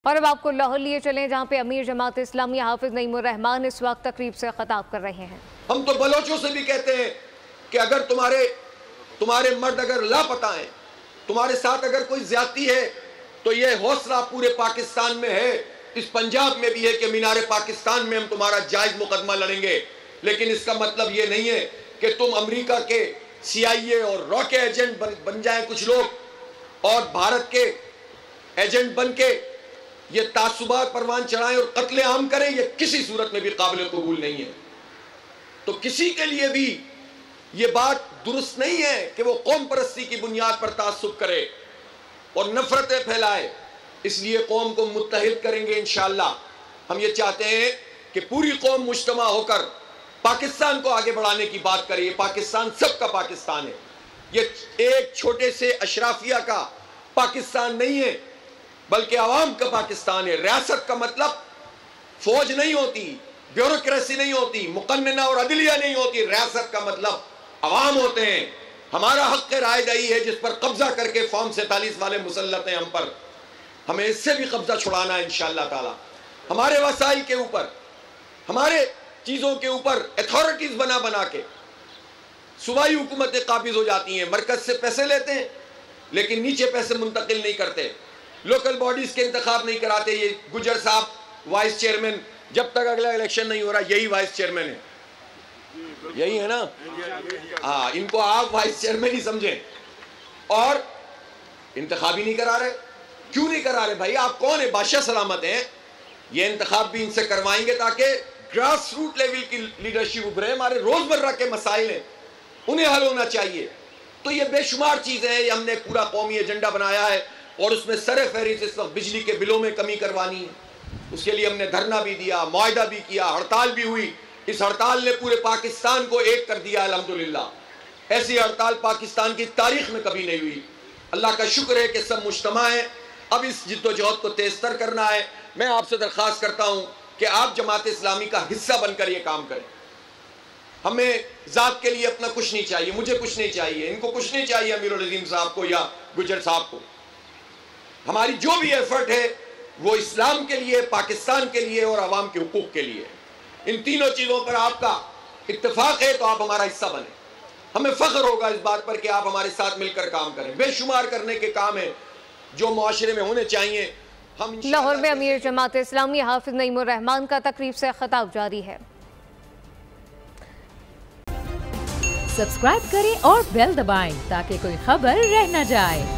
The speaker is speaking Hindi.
और अब आपको लाहौर लिए चलें, जहां पे अमीर जमात इस्लामी हाफिज नईमुर रहमान इस वक्त तकरीब से खिताब कर रहे हैं। हम तो बलोचों से भी कहते हैं कि अगर तुम्हारे मर्द अगर लापता हैं, तुम्हारे साथ अगर कोई ज्यादती है, तो ये हौसला पूरे पाकिस्तान में है, इस पंजाब में भी है कि मीनारे पाकिस्तान में हम तुम्हारा जायज मुकदमा लड़ेंगे। लेकिन इसका मतलब ये नहीं है कि तुम अमेरिका के CIA और रॉ के एजेंट बन जाएं कुछ लोग और भारत के एजेंट बन के ये तासुबात परवान चढ़ाएं और कत्ले आम करें। ये किसी सूरत में भी काबिल कबूल नहीं है। तो किसी के लिए भी ये बात दुरुस्त नहीं है कि वो कौम परस्ती की बुनियाद पर तासुब करे और नफरतें फैलाए। इसलिए कौम को मुत्तहिद करेंगे इंशाअल्लाह। हम ये चाहते हैं कि पूरी कौम मुज्तमा होकर पाकिस्तान को आगे बढ़ाने की बात करे। ये पाकिस्तान सबका पाकिस्तान है, ये एक छोटे से अशराफिया का पाकिस्तान नहीं है, बल्कि आवाम का पाकिस्तान है। रियासत का मतलब फौज नहीं होती, ब्यूरोक्रेसी नहीं होती, मुकन्नना और अदलिया नहीं होती। रियासत का मतलब अवाम होते हैं। हमारा हक रायदही है जिस पर कब्जा करके फॉर्म 47 वाले मुसल्लत हैं हम पर। हमें इससे भी कब्जा छुड़ाना है इंशाअल्लाह ताला। हमारे वसाइल के ऊपर, हमारे चीज़ों के ऊपर अथॉरिटीज़ बना के सूबाई हुकूमतें काबिज हो जाती हैं। मरकज से पैसे लेते हैं लेकिन नीचे पैसे मुंतकिल नहीं करते। लोकल बॉडीज़ के इंतखाब नहीं कराते। ये गुजर साहब वाइस चेयरमैन, जब तक अगला इलेक्शन नहीं हो रहा यही वाइस चेयरमैन है, यही है ना? हाँ, इनको आप वाइस चेयरमैन ही समझें और इंतखाब ही नहीं करा रहे। क्यों नहीं करा रहे भाई? आप कौन है? बादशाह सलामत हैं। ये इंतखाब भी इनसे करवाएंगे ताकि ग्रास रूट लेवल की लीडरशिप उभरे। हमारे रोजमर्रा के मसाइल हैं, उन्हें हल होना चाहिए। तो ये बेशुमार चीजें हैं। ये हमने पूरा कौमी एजेंडा बनाया है और उसमें सरे फहरिस्त इस वक्त बिजली के बिलों में कमी करवानी है। उसके लिए हमने धरना भी दिया, मुआहदा भी किया, हड़ताल भी हुई। इस हड़ताल ने पूरे पाकिस्तान को एक कर दिया अल्हम्दुलिल्लाह। ऐसी हड़ताल पाकिस्तान की तारीख में कभी नहीं हुई। अल्लाह का शुक्र है कि सब मुज्तमा है। अब इस जिद्दोजहद को तेजतर करना है। मैं आपसे दरख्वास्त करता हूँ कि आप जमात इस्लामी का हिस्सा बनकर ये काम करें। हमें ज़ात के लिए अपना कुछ नहीं चाहिए, मुझे कुछ नहीं चाहिए, इनको कुछ नहीं चाहिए, अमीरुल अज़ीम साहब को या गुजर साहब को। हमारी जो भी एफर्ट है वो इस्लाम के लिए, पाकिस्तान के लिए और आवाम के हुकूक के लिए। इन तीनों चीज़ों पर आपका इत्तेफाक है तो आप हमारा हिस्सा बने। हमें फ़ख्र होगा इस बात पर कि आप हमारे साथ मिलकर काम करें। बेशुमार करने के काम है जो मुआशरे में होने चाहिए। हम लाहौर में अमीर जमात इस्लामी हाफिज नईमुर रहमान का तकरीब से खिताब जारी है। सब्सक्राइब करें और बेल दबाएं ताकि कोई खबर रह न जाए।